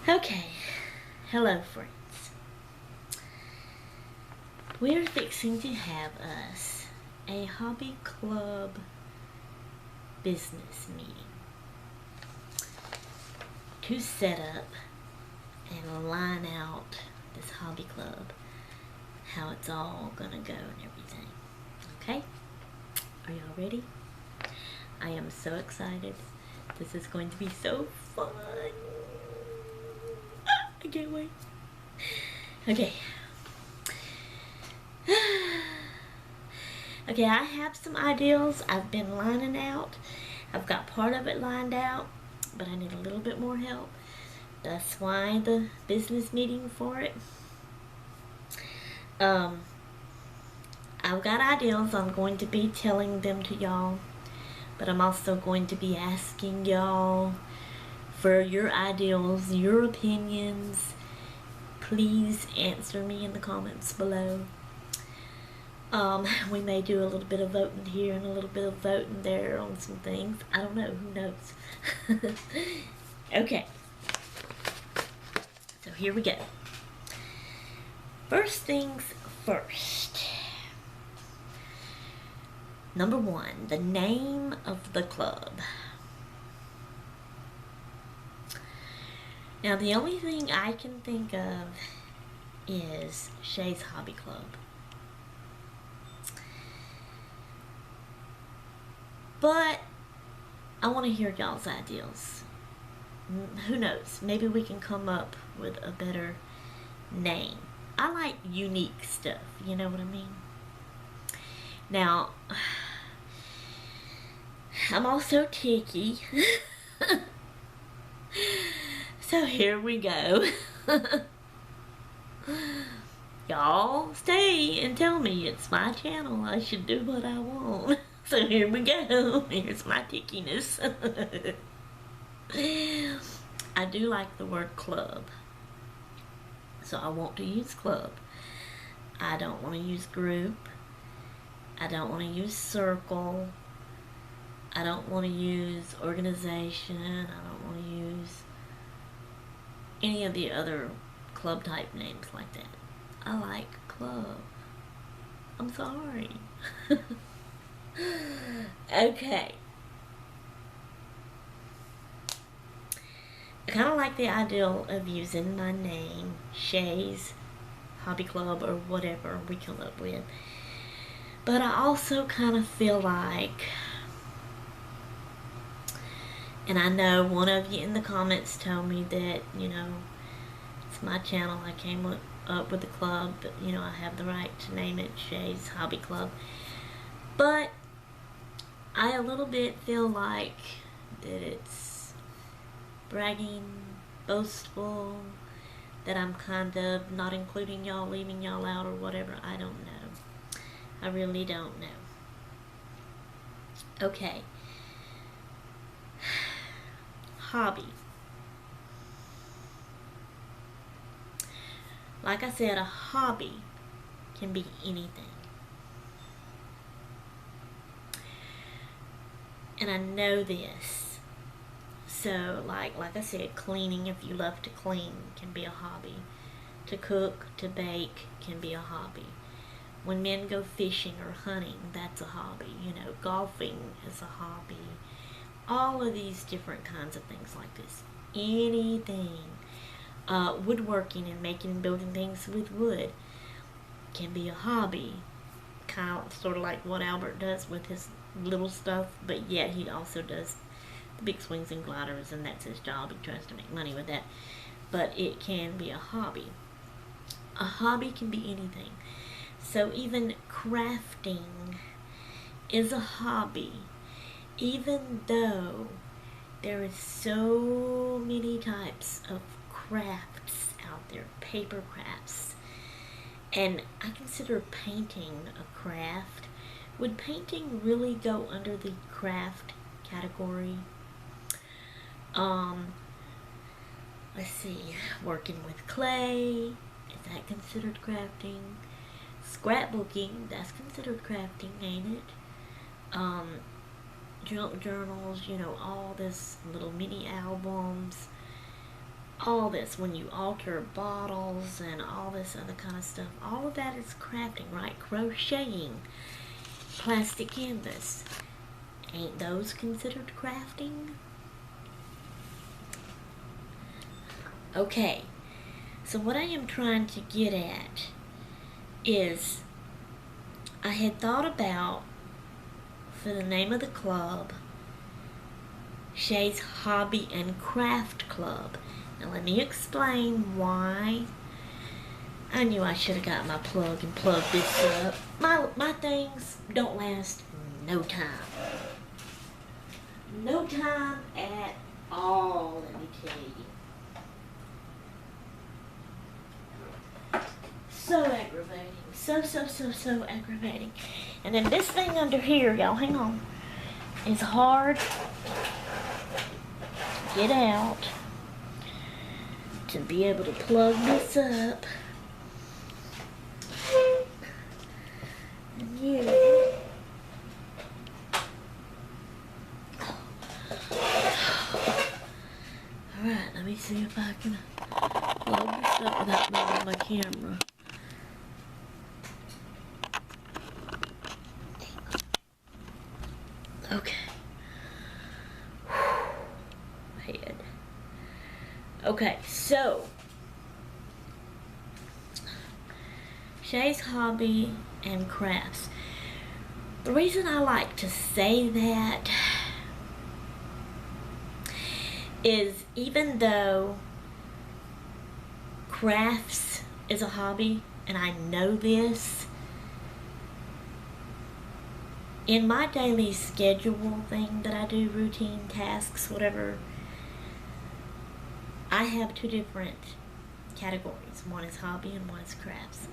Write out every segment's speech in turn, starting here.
Okay, hello friends. We're fixing to have us a hobby club business meeting to set up and line out this hobby club, how it's all gonna go and everything. Okay? Are y'all ready? I am so excited. This is going to be so fun. I can't wait. Okay. Okay, I have some ideals I've been lining out. I've got part of it lined out, but I need a little bit more help. That's why the business meeting for it. Um, I've got ideals. I'm going to be telling them to y'all, but I'm also going to be asking y'all for your ideals, your opinions. Please answer me in the comments below. We may do a little bit of voting here and a little bit of voting there on some things. I don't know. Who knows? Okay. So here we go. First things first. Number one, the name of the club. Now, the only thing I can think of is Shay's Hobby Club. But I want to hear y'all's ideals. Who knows? Maybe we can come up with a better name. I like unique stuff, you know what I mean? Now, I'm also ticky. So here we go. Y'all stay and tell me it's my channel. I should do what I want. So here we go. Here's my tickiness. I do like the word club. So I want to use club. I don't want to use group. I don't want to use circle. I don't want to use organization. I don't want to use any of the other club type names like that. I like club. I'm sorry. Okay. I kind of like the ideal of using my name, Shay's Hobby Club, or whatever we come up with. But I also kind of feel like, and I know one of you in the comments told me that, it's my channel. I came up with the club, but, I have the right to name it Shay's Hobby Club. But I a little bit feel like that it's bragging, boastful, that I'm kind of not including y'all, leaving y'all out, or whatever. I don't know. I really don't know. Okay. Hobby. Like I said, a hobby can be anything. And I know this. So, like I said, cleaning, if you love to clean, can be a hobby. To cook, to bake, can be a hobby. When men go fishing or hunting, that's a hobby. Golfing is a hobby. All of these different kinds of things like this. Anything. Woodworking and making and building things with wood can be a hobby. Kind of sort of like what Albert does with his little stuff, but yet he also does the big swings and gliders, and that's his job. He tries to make money with that. But it can be a hobby. A hobby can be anything. So even crafting is a hobby, even though there is so many types of crafts out there, paper crafts. And I consider painting a craft. Would painting really go under the craft category? Let's see, working with clay, is that considered crafting? Scrapbooking, that's considered crafting, ain't it? Junk journals, all this little mini albums. all this, when you alter bottles and all this other kind of stuff, all of that is crafting, right? Crocheting, plastic canvas. Ain't those considered crafting? Okay, so what I am trying to get at is I had thought about, for the name of the club, Shay's Hobby and Craft Club. Now let me explain why. I knew I should have got my plug and plugged this up. My things don't last no time. No time at all, let me tell you. So aggravating. So aggravating. And then this thing under here, y'all, hang on, is hard to get out to be able to plug this up. And you. Alright, let me see if I can plug this up without moving my camera. Okay. Head. Okay, so Shay's Hobby and Crafts. The reason I like to say that is, even though crafts is a hobby, and I know this, in my daily schedule thing that I do, routine tasks, whatever, I have two different categories. One is hobby and one is crafts.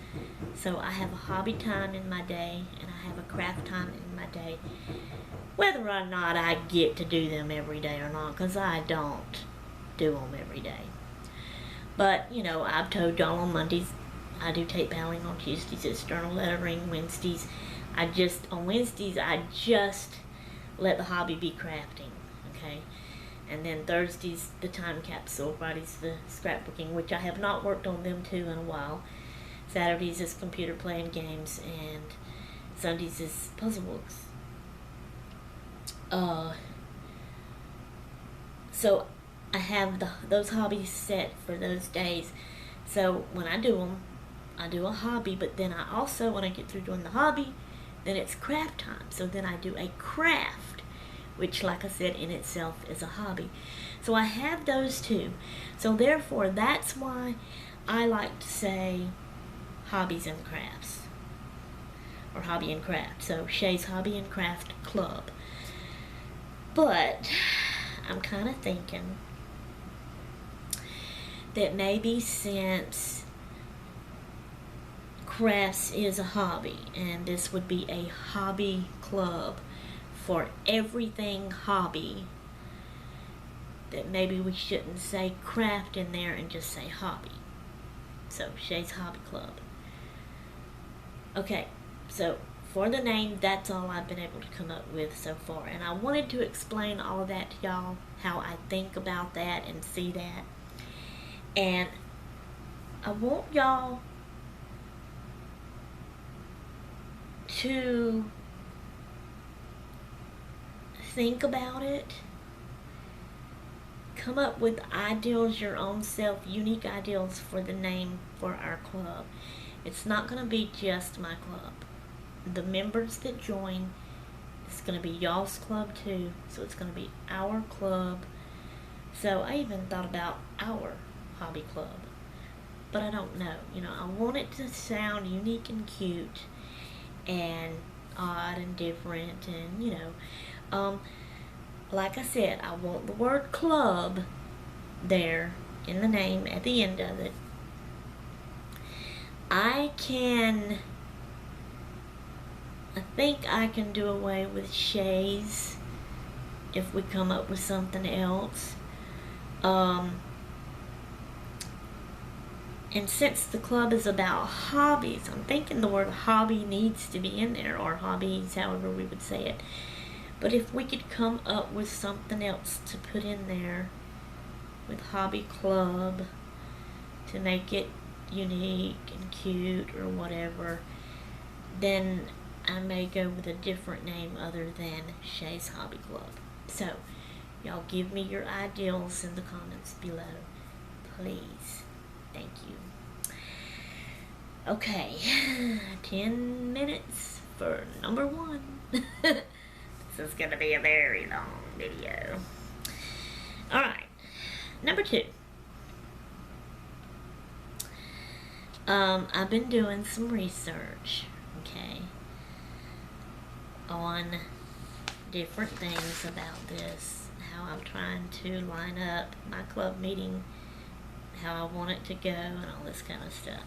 So I have a hobby time in my day and I have a craft time in my day, whether or not I get to do them every day or not, because I don't do them every day. But, you know, I've told y'all on Mondays I do tape baling, on Tuesdays it's journal lettering, Wednesdays on Wednesdays I just let the hobby be crafting, okay? And then Thursdays the time capsule, Fridays the scrapbooking, which I have not worked on them too in a while. Saturdays is computer play and games, and Sundays is puzzle books. So I have those hobbies set for those days. So when I do them, I do a hobby, but then I also, when I get through doing the hobby, then it's craft time. So then I do a craft, which, like I said, in itself is a hobby. So I have those two. So therefore, that's why I like to say hobbies and crafts, or hobby and craft. So Shay's Hobby and Craft Club. But I'm kind of thinking that maybe since crafts is a hobby, and this would be a hobby club for everything hobby, that maybe we shouldn't say craft in there and just say hobby. So Shay's Hobby Club. Okay, so for the name, that's all I've been able to come up with so far, and I wanted to explain all of that to y'all, how I think about that and see that. And I want y'all to think about it, come up with ideals, your own self, unique ideals for the name for our club. It's not going to be just my club. The members that join, it's going to be y'all's club too, so it's going to be our club. So I even thought about our hobby club, but I don't know. You know, I want it to sound unique and cute and odd and different, and you know, like I said, I want the word club there in the name at the end of it. I think I can do away with Shay's if we come up with something else. And since the club is about hobbies, I'm thinking the word hobby needs to be in there, or hobbies, however we would say it. But if we could come up with something else to put in there with Hobby Club to make it unique and cute or whatever, then I may go with a different name other than Shay's Hobby Club. So, y'all give me your ideals in the comments below, please. Thank you. Okay, 10 minutes for number 1. This is going to be a very long video. Alright, number 2. I've been doing some research, okay, on different things about this, how I'm trying to line up my club meeting, how I want it to go, and all this kind of stuff.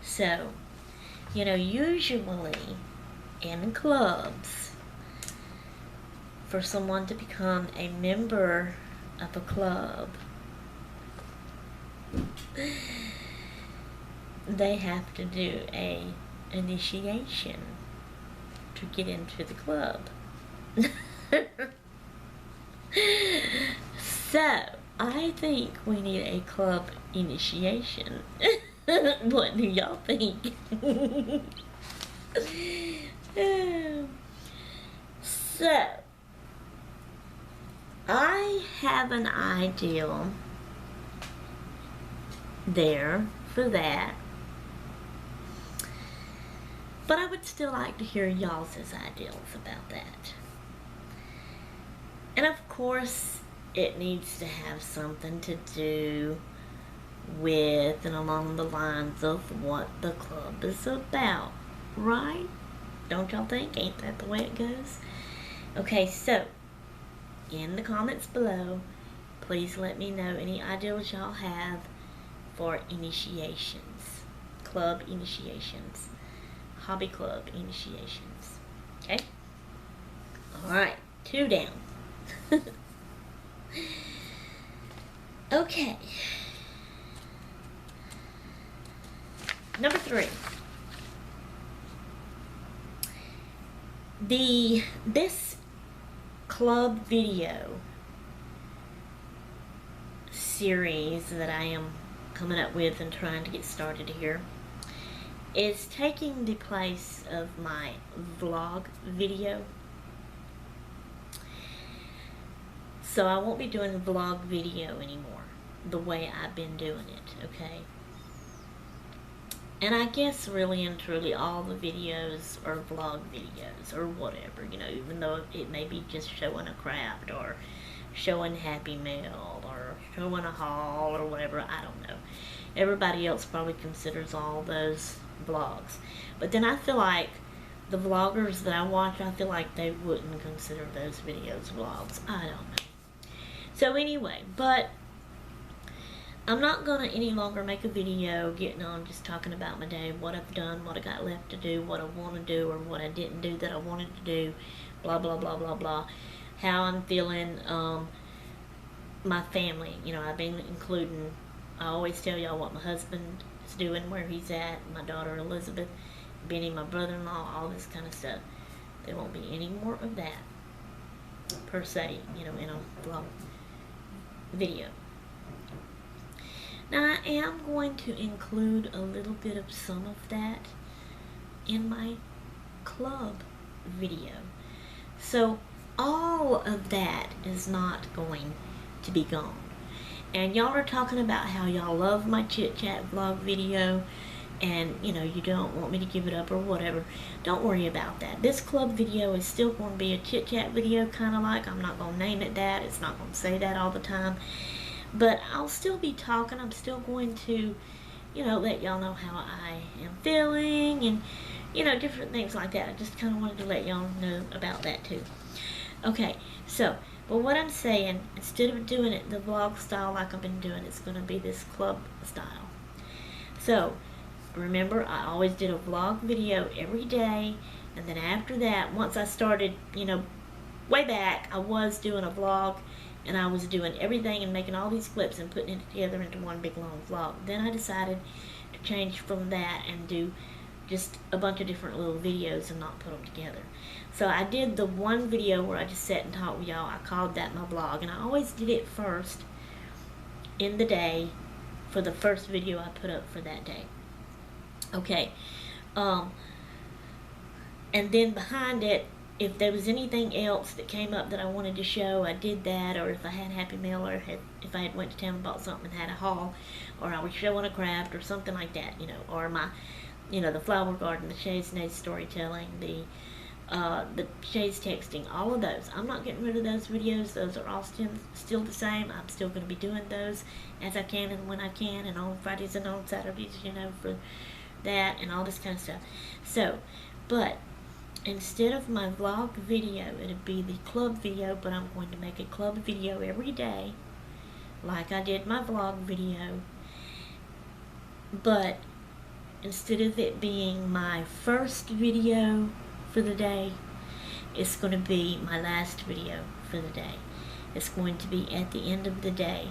So, you know, usually in clubs, for someone to become a member of a club, they have to do a initiation to get into the club. So, I think we need a club initiation. What do y'all think? So, I have an ideal there for that, but I would still like to hear y'all's ideals about that. And of course, it needs to have something to do with and along the lines of what the club is about, right? Don't y'all think? Ain't that the way it goes? Okay, so in the comments below, please let me know any ideas y'all have for initiations, club initiations, hobby club initiations. Okay? Alright, 2 down. Okay. Number 3. This club video series that I am coming up with and trying to get started here is taking the place of my vlog video. So I won't be doing a vlog video anymore the way I've been doing it, okay? And I guess really and truly all the videos are vlog videos or whatever, you know, even though it may be just showing a craft or showing Happy Meal or showing a haul or whatever, I don't know. Everybody else probably considers all those vlogs. But then I feel like the vloggers that I watch, I feel like they wouldn't consider those videos vlogs. I don't know. So anyway, but I'm not going to any longer make a video getting on just talking about my day, what I've done, what I got left to do, what I want to do, or what I didn't do that I wanted to do, blah, blah, blah, blah, blah. How I'm feeling, my family. You know, I've been including, I always tell y'all what my husband is doing, where he's at, my daughter Elizabeth, Benny, my brother-in-law, all this kind of stuff. There won't be any more of that, per se, you know, in a vlog video. Now, I am going to include a little bit of some of that in my club video. So, all of that is not going to be gone. And y'all are talking about how y'all love my chit chat vlog video and, you know, you don't want me to give it up or whatever. Don't worry about that. This club video is still going to be a chit chat video, kind of like. I'm not going to name it that. It's not going to say that all the time. But I'll still be talking. I'm still going to, you know, let y'all know how I am feeling and, you know, different things like that. I just kind of wanted to let y'all know about that too. Okay, so, but what I'm saying, instead of doing it the vlog style like I've been doing, it's going to be this club style. So, remember, I always did a vlog video every day, and then after that, once I started, you know, way back, I was doing a vlog, and I was doing everything and making all these clips and putting it together into one big long vlog. Then I decided to change from that and do just a bunch of different little videos and not put them together. So I did the one video where I just sat and talked with y'all. I called that my vlog, and I always did it first in the day for the first video I put up for that day. Okay. And then behind it, if there was anything else that came up that I wanted to show, I did that. Or if I had Happy Meal, or if I had went to town and bought something and had a haul, or I was showing a craft or something like that, or my, the flower garden, the Shades Nays storytelling, the Shades texting, all of those. I'm not getting rid of those videos. Those are all still the same. I'm still going to be doing those as I can and when I can, and on Fridays and on Saturdays, for that and all this kind of stuff. So, but instead of my vlog video, it'll be the club video, but I'm going to make a club video every day, like I did my vlog video. But instead of it being my first video for the day, it's going to be my last video for the day. It's going to be at the end of the day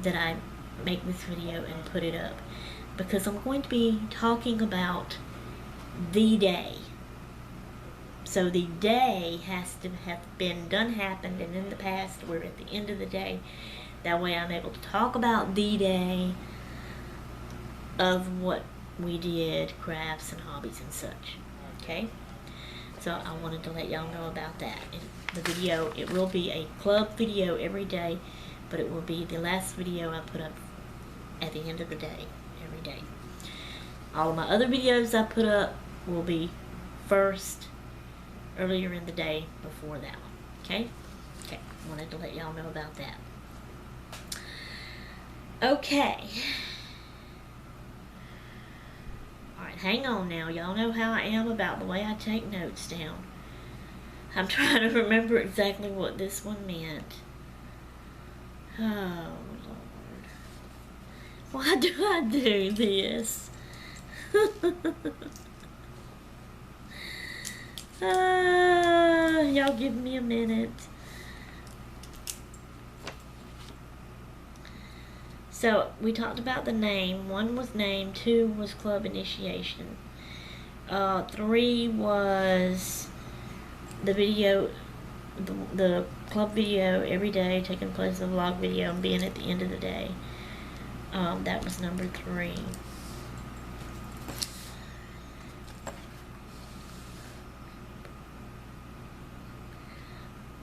that I make this video and put it up, because I'm going to be talking about the day. So the day has to have happened, and in the past we're at the end of the day. That way I'm able to talk about the day of what we did, crafts and hobbies and such. Okay? So I wanted to let y'all know about that. The video, it will be a club video every day, but it will be the last video I put up at the end of the day, every day. All of my other videos I put up will be earlier in the day before that one. Okay? Okay. Wanted to let y'all know about that. Okay. Alright, hang on now. Y'all know how I am about the way I take notes down. I'm trying to remember exactly what this one meant. Oh, Lord. Why do I do this? Y'all give me a minute. So, we talked about the name. 1 was name, 2 was club initiation. 3 was the video, the club video every day, taking place in the vlog video and being at the end of the day. That was number 3.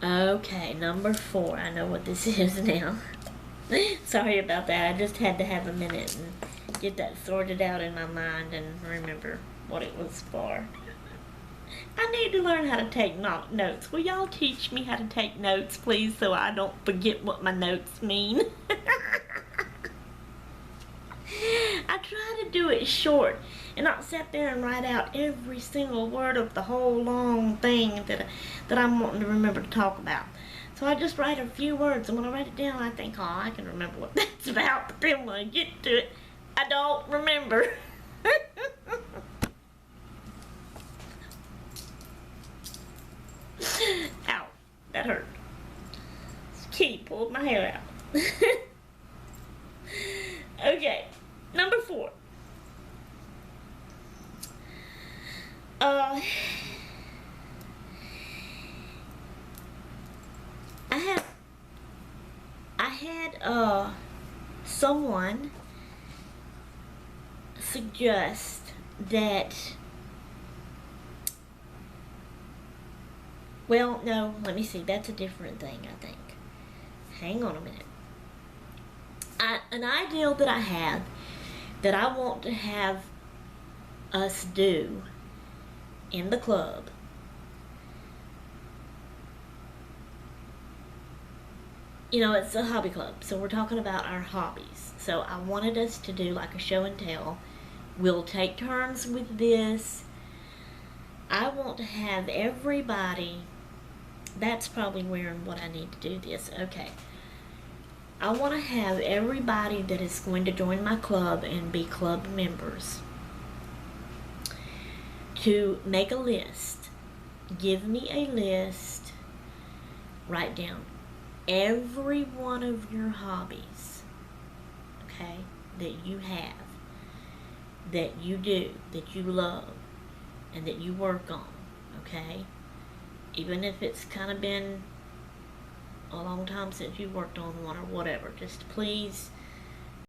Okay, number 4. I know what this is now. Sorry about that. I just had to have a minute and get that sorted out in my mind and remember what it was for. I need to learn how to take notes. Will y'all teach me how to take notes, please, so I don't forget what my notes mean? I try to do it short and not sit there and write out every single word of the whole long thing that I'm wanting to remember to talk about. So I just write a few words, and when I write it down, I think, oh, I can remember what that's about, but then when I get to it, I don't remember. Ow, that hurt. Kitty pulled my hair out. Okay, number 4. I had someone suggest that, well, no, let me see, that's a different thing, I think. Hang on a minute. An ideal that I have that I want to have us do in the club it's a hobby club, so we're talking about our hobbies. So I wanted us to do like a show and tell. We'll take turns with this. I want to have everybody, that's probably where and what I need to do this. Okay. I want to have everybody that is going to join my club and be club members to make a list. Give me a list. Write down every one of your hobbies, okay, that you have, that you do, that you love, and that you work on, okay? Even if it's kind of been a long time since you worked on one or whatever. Just please